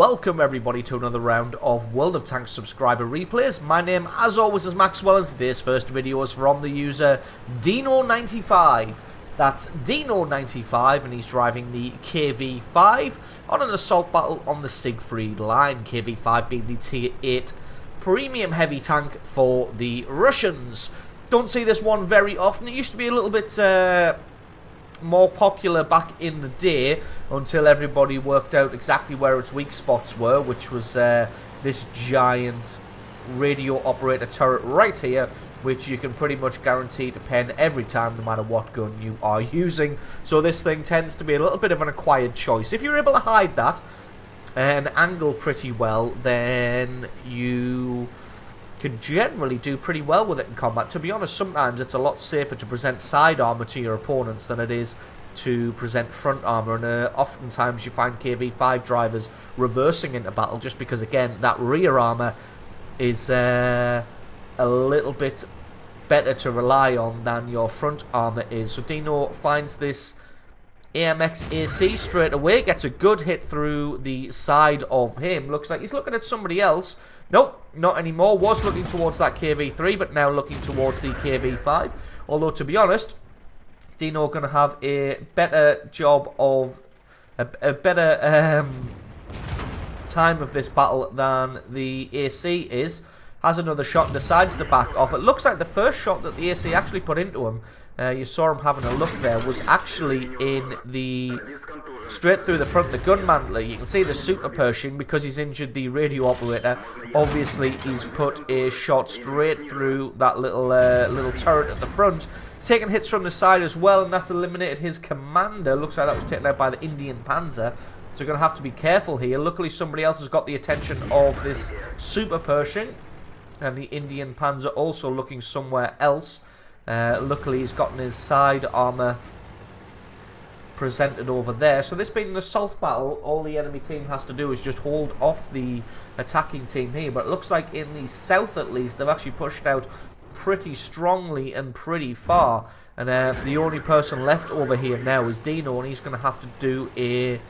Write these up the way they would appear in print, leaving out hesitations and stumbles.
welcome everybody to another round of World of Tanks subscriber replays. My name, as always, is Maxwell, and today's first video is from the user Dino95. That's Dino95, and he's driving the KV5 on an assault battle on the Siegfried line. KV5 being the tier 8 premium heavy tank for the Russians. Don't see this one very often. It used to be a little bit more popular back in the day until everybody worked out exactly where its weak spots were, which was this giant radio operator turret right here, which you can pretty much guarantee to pen every time no matter what gun you are using. So this thing tends to be a little bit of an acquired choice. If you're able to hide that and angle pretty well, then you can generally do pretty well with it in combat. To be honest, sometimes it's a lot safer to present side armor to your opponents than it is to present front armor, and oftentimes you find KV5 drivers reversing into battle just because, again, that rear armor is a little bit better to rely on than your front armor is. So Dino finds this AMX AC straight away, gets a good hit through the side of him. Looks like he's looking at somebody else. Nope, not anymore. Was looking towards that KV3, but now looking towards the KV5. Although, to be honest, Dino going to have a better job of a better time of this battle than the AC is. Has another shot and decides to back off. It looks like the first shot that the AC actually put into him, you saw him having a look there, was actually in the straight through the front of the gun mantler. You can see the super Pershing because he's injured the radio operator. Obviously, he's put a shot straight through that little turret at the front. He's taken hits from the side as well, and that's eliminated his commander. Looks like that was taken out by the Indian Panzer. So you're going to have to be careful here. Luckily, somebody else has got the attention of this super Pershing, and the Indian Panzer also looking somewhere else. Luckily, he's gotten his side armor presented over there. So this being an assault battle, all the enemy team has to do is just hold off the attacking team here. But it looks like in the south, at least, they've actually pushed out pretty strongly and pretty far. And the only person left over here now is Dino, and he's going to have to do a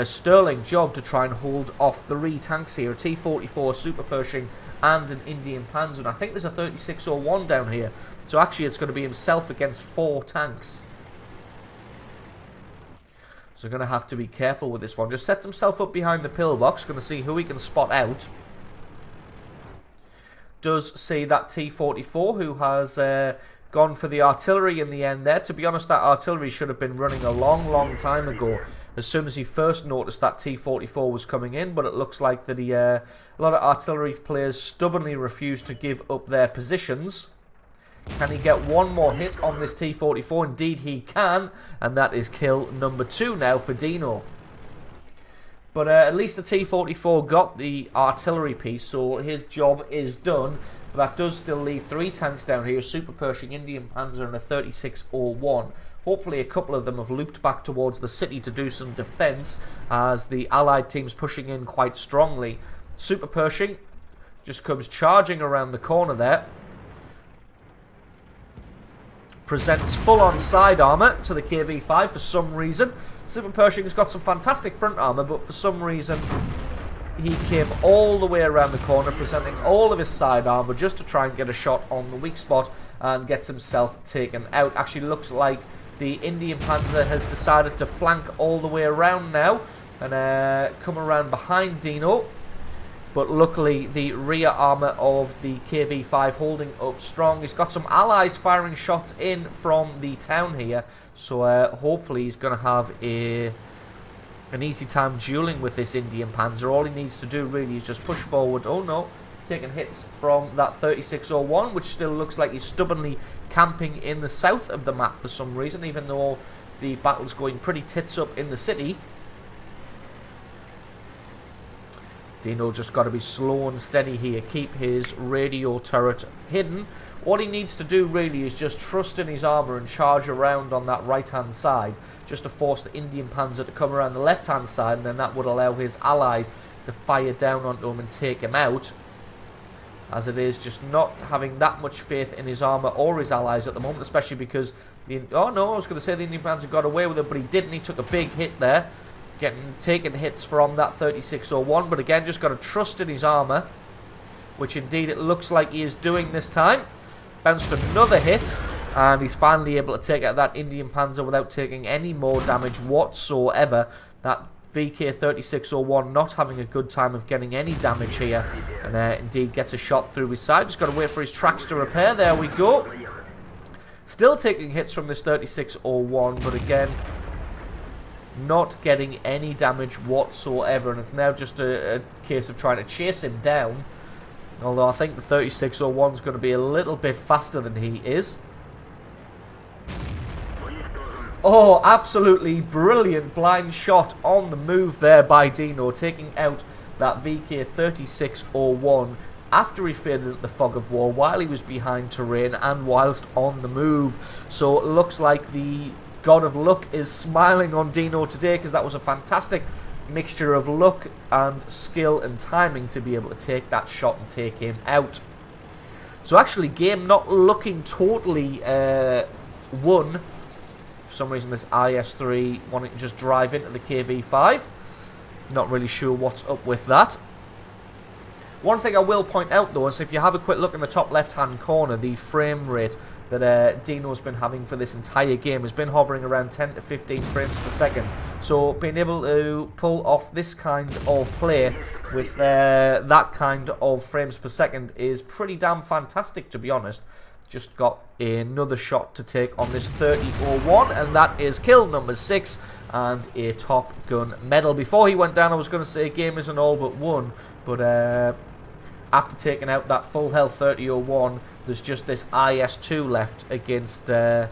sterling job to try and hold off 3 tanks here. A T-44, Super Pershing, and an Indian Panzer. And I think there's a 3601 down here. So actually it's going to be himself against 4 tanks. So going to have to be careful with this one. Just sets himself up behind the pillbox. Going to see who he can spot out. Does see that T-44 who has gone for the artillery in the end there. To be honest, that artillery should have been running a long time ago, as soon as he first noticed that T-44 was coming in. But it looks like that a lot of artillery players stubbornly refuse to give up their positions. Can he get one more hit on this T-44? Indeed he can, and that is kill number 2 now for Dino. But at least the T-44 got the artillery piece, so his job is done. But that does still leave 3 tanks down here, Super Pershing, Indian Panzer, and a 3601. Hopefully a couple of them have looped back towards the city to do some defense, as the Allied team's pushing in quite strongly. Super Pershing just comes charging around the corner there. Presents full-on side armor to the KV5 for some reason. Super Pershing has got some fantastic front armor, but for some reason he came all the way around the corner, presenting all of his side armor just to try and get a shot on the weak spot and gets himself taken out. Actually looks like the Indian Panzer has decided to flank all the way around now and come around behind Dino. But luckily, the rear armor of the KV5 holding up strong. He's got some allies firing shots in from the town here. So hopefully he's going to have an easy time dueling with this Indian Panzer. All he needs to do really is just push forward. Oh no, he's taking hits from that 3601, which still looks like he's stubbornly camping in the south of the map for some reason, even though the battle's going pretty tits up in the city. Dino just got to be slow and steady here, keep his radio turret hidden. What he needs to do really is just trust in his armor and charge around on that right hand side, just to force the Indian Panzer to come around the left hand side, and then that would allow his allies to fire down onto him and take him out. As it is, just not having that much faith in his armor or his allies at the moment, especially because oh no, I was going to say the Indian Panzer got away with it, but he didn't. He took a big hit there. taking hits from that 3601, but again, just got to trust in his armour, which indeed it looks like he is doing this time. Bounced another hit, and he's finally able to take out that Indian Panzer without taking any more damage whatsoever. That VK3601 not having a good time of getting any damage here, and indeed gets a shot through his side. Just got to wait for his tracks to repair. There we go. Still taking hits from this 3601, but again, not getting any damage whatsoever, and it's now just a case of trying to chase him down. Although I think the 3601 is going to be a little bit faster than he is. Oh, absolutely brilliant blind shot on the move there by Dino, taking out that VK3601 after he faded into the fog of war while he was behind terrain and whilst on the move. So it looks like the God of Luck is smiling on Dino today, because that was a fantastic mixture of luck and skill and timing to be able to take that shot and take him out. So actually, game not looking totally won. For some reason, this IS-3 wanting to just drive into the KV-5. Not really sure what's up with that. One thing I will point out though is if you have a quick look in the top left hand corner, the frame rate that Dino's been having for this entire game has been hovering around 10 to 15 frames per second. So being able to pull off this kind of play with that kind of frames per second is pretty damn fantastic, to be honest. Just got another shot to take on this 3001, and that is kill number 6 and a Top Gun medal. Before he went down, I was going to say game isn't all but won, but after taking out that full health 3001, there's just this IS-2 left against the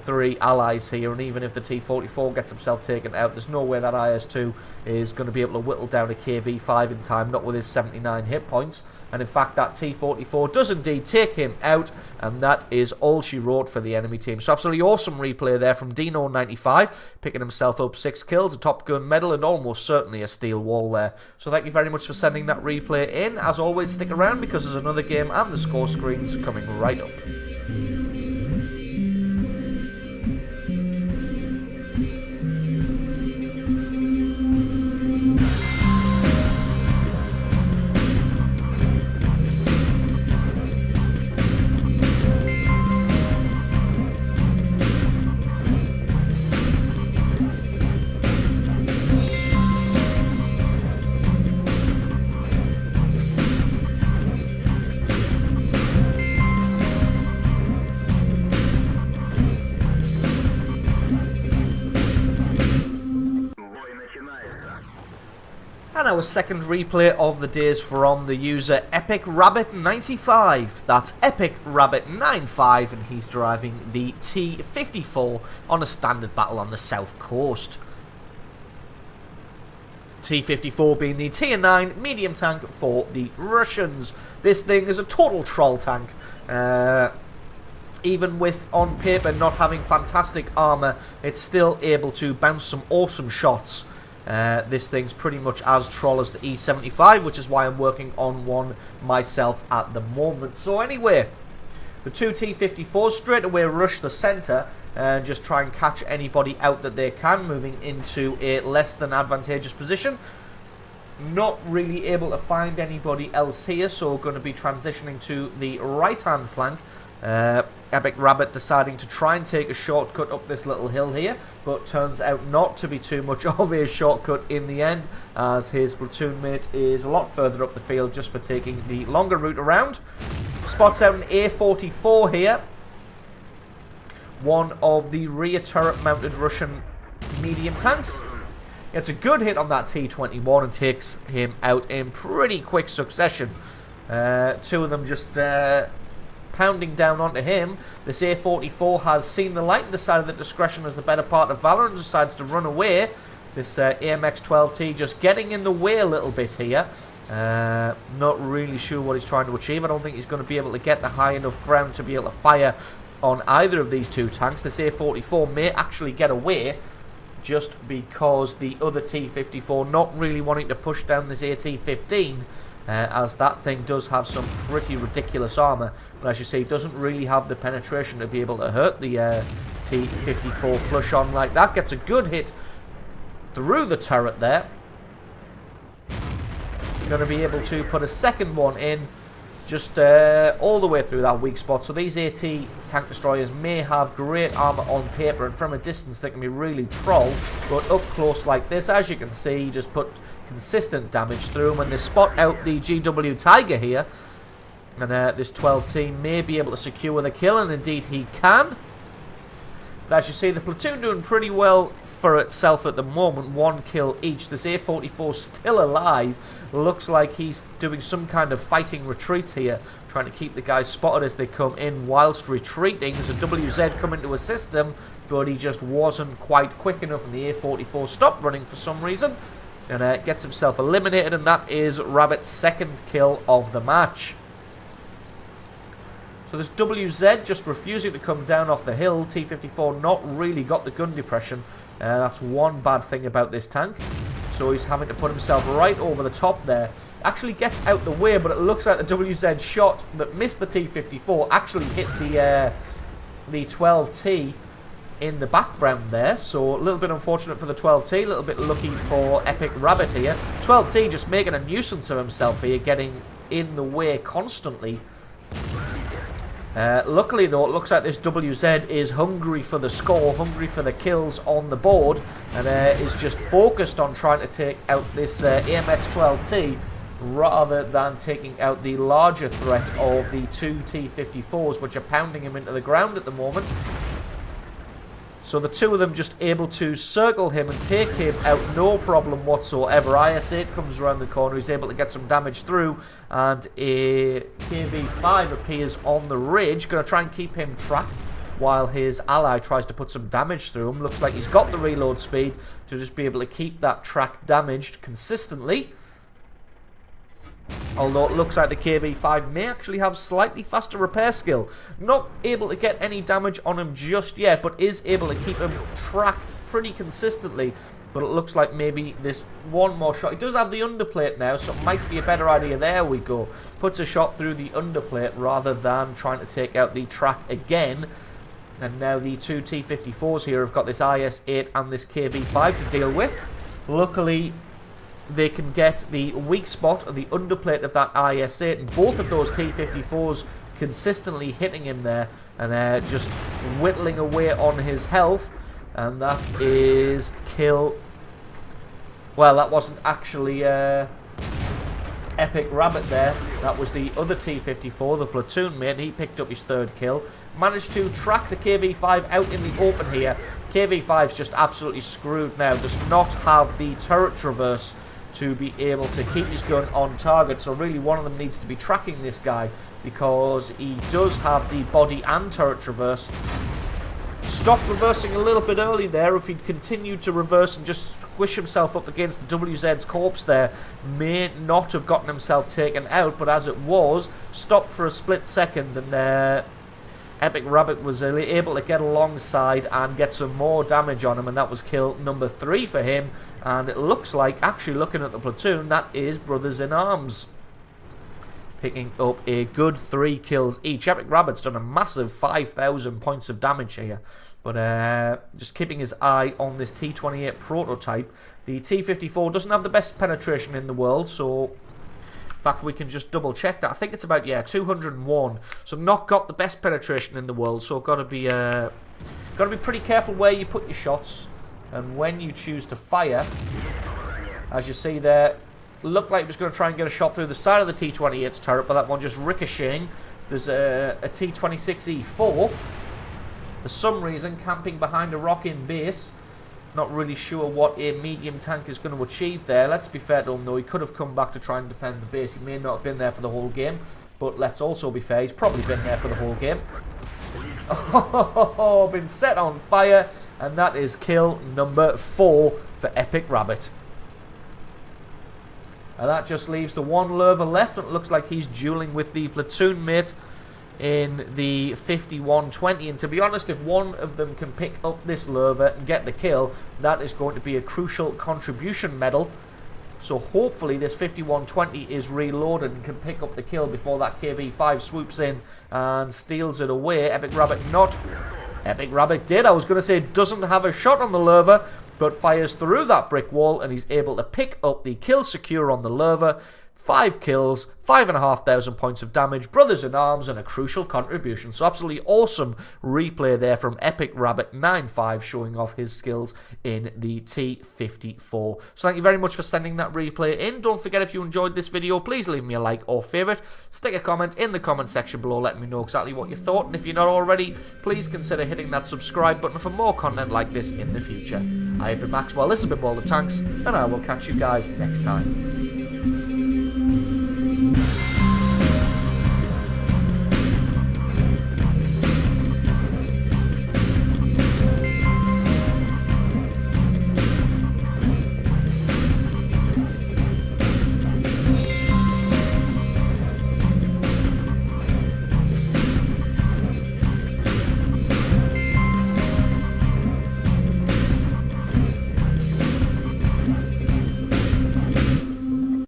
3 allies here, and even if the T-44 gets himself taken out, there's no way that IS-2 is going to be able to whittle down a KV-5 in time, not with his 79 hit points. And in fact, that T-44 does indeed take him out, and that is all she wrote for the enemy team. So absolutely awesome replay there from Dino95, picking himself up 6 kills, a Top Gun medal, and almost certainly a steel wall there. So thank you very much for sending that replay in. As always, stick around because there's another game and the score screens coming right up. And our second replay of the day is from the user Epic Rabbit 95. That's Epic Rabbit 95, and he's driving the T-54 on a standard battle on the south coast. T-54 being the Tier 9 medium tank for the Russians. This thing is a total troll tank. Even with, on paper, not having fantastic armour, it's still able to bounce some awesome shots. This thing's pretty much as troll as the E-75, which is why I'm working on one myself at the moment. So anyway, the two T-54s straight away rush the centre and just try and catch anybody out that they can, moving into a less than advantageous position. Not really able to find anybody else here, so going to be transitioning to the right-hand flank. Epic Rabbit deciding to try and take a shortcut up this little hill here, but turns out not to be too much of a shortcut in the end, as his platoon mate is a lot further up the field just for taking the longer route around. Spots out an A-44 here, one of the rear turret mounted Russian medium tanks. Gets a good hit on that T-21 and takes him out in pretty quick succession. Two of them just pounding down onto him. This A-44 has seen the light and decided that discretion is the better part of valor and decides to run away. This AMX-12T just getting in the way a little bit here. Not really sure what he's trying to achieve. I don't think he's going to be able to get the high enough ground to be able to fire on either of these two tanks. This A-44 may actually get away just because the other T-54 not really wanting to push down this AT-15, as that thing does have some pretty ridiculous armour, but as you see, doesn't really have the penetration to be able to hurt the T-54 flush on like that. Gets a good hit through the turret there. Going to be able to put a second one in just all the way through that weak spot. So these AT tank destroyers may have great armor on paper, and from a distance they can be really troll, but up close like this, as you can see, just put consistent damage through them. And they spot out the GW Tiger here, and this 12T may be able to secure the kill, and indeed he can. But as you see, the platoon doing pretty well for itself at the moment. 1 kill each. This A44 still alive. Looks like he's doing some kind of fighting retreat here, trying to keep the guys spotted as they come in whilst retreating. There's a WZ coming to assist him, but he just wasn't quite quick enough, and the A44 stopped running for some reason and gets himself eliminated, and that is Rabbit's second kill of the match. So this WZ just refusing to come down off the hill. T-54 not really got the gun depression. That's one bad thing about this tank. So he's having to put himself right over the top there. Actually gets out the way, but it looks like the WZ shot that missed the T-54 actually hit the 12T in the background there. So a little bit unfortunate for the 12T, a little bit lucky for Epic Rabbit here. 12T just making a nuisance of himself here, getting in the way constantly. Luckily though, it looks like this WZ is hungry for the score, hungry for the kills on the board, and is just focused on trying to take out this AMX-12T rather than taking out the larger threat of the 2 T-54s, which are pounding him into the ground at the moment. So the two of them just able to circle him and take him out, no problem whatsoever. IS-8 comes around the corner, he's able to get some damage through, and a KV-5 appears on the ridge, going to try and keep him tracked while his ally tries to put some damage through him. Looks like he's got the reload speed to just be able to keep that track damaged consistently. Although it looks like the KV-5 may actually have slightly faster repair skill. Not able to get any damage on him just yet, but is able to keep him tracked pretty consistently. But it looks like maybe this one more shot. He does have the underplate now, so it might be a better idea. There we go. Puts a shot through the underplate rather than trying to take out the track again. And now the 2 T-54s here have got this IS-8 and this KV-5 to deal with. Luckily, they can get the weak spot or the underplate of that IS-8, and both of those T-54s consistently hitting him there, and just whittling away on his health, and that is kill. Well, that wasn't actually Epic Rabbit there. That was the other T-54, the platoon mate. He picked up his third kill. Managed to track the KV-5 out in the open here. KV-5's just absolutely screwed now. Does not have the turret traverse to be able to keep his gun on target. So really one of them needs to be tracking this guy, because he does have the body and turret traverse. Stopped reversing a little bit early there. If he'd continued to reverse and just squish himself up against the WZ's corpse there, may not have gotten himself taken out, but as it was, stopped for a split second, and Epic Rabbit was able to get alongside and get some more damage on him, and that was kill number 3 for him. And it looks like, actually looking at the platoon, that is Brothers in Arms picking up a good 3 kills each. Epic Rabbit's done a massive 5,000 points of damage here, but just keeping his eye on this T-28 prototype. The T-54 doesn't have the best penetration in the world, so in fact, we can just double check that. I think it's about, yeah, 201. So not got the best penetration in the world. So got to be pretty careful where you put your shots and when you choose to fire. As you see there, looked like he was going to try and get a shot through the side of the T-28's turret, but that one just ricocheting. There's a T-26E4 for some reason camping behind a rock in base. Not really sure what a medium tank is going to achieve there. Let's be fair to him though, he could have come back to try and defend the base. He may not have been there for the whole game, but let's also be fair, he's probably been there for the whole game. Oh, been set on fire, and that is kill number 4 for Epic Rabbit. And that just leaves the one lurver left, and it looks like he's dueling with the platoon mate in the 5120, and to be honest, if one of them can pick up this lurver and get the kill, that is going to be a crucial contribution medal. So hopefully this 5120 is reloaded and can pick up the kill before that KV-5 swoops in and steals it away. Epic Rabbit not. Epic Rabbit did. I was going to say doesn't have a shot on the lurver, but fires through that brick wall, and he's able to pick up the kill secure on the Lurva. 5 kills, 5,500 points of damage, brothers in arms, and a crucial contribution. So absolutely awesome replay there from Epic Rabbit 95, showing off his skills in the T-54. So thank you very much for sending that replay in. Don't forget, if you enjoyed this video, please leave me a like or favourite. Stick a comment in the comment section below letting me know exactly what you thought. And if you're not already, please consider hitting that subscribe button for more content like this in the future. I have been Maxwell, this has been World of Tanks, and I will catch you guys next time.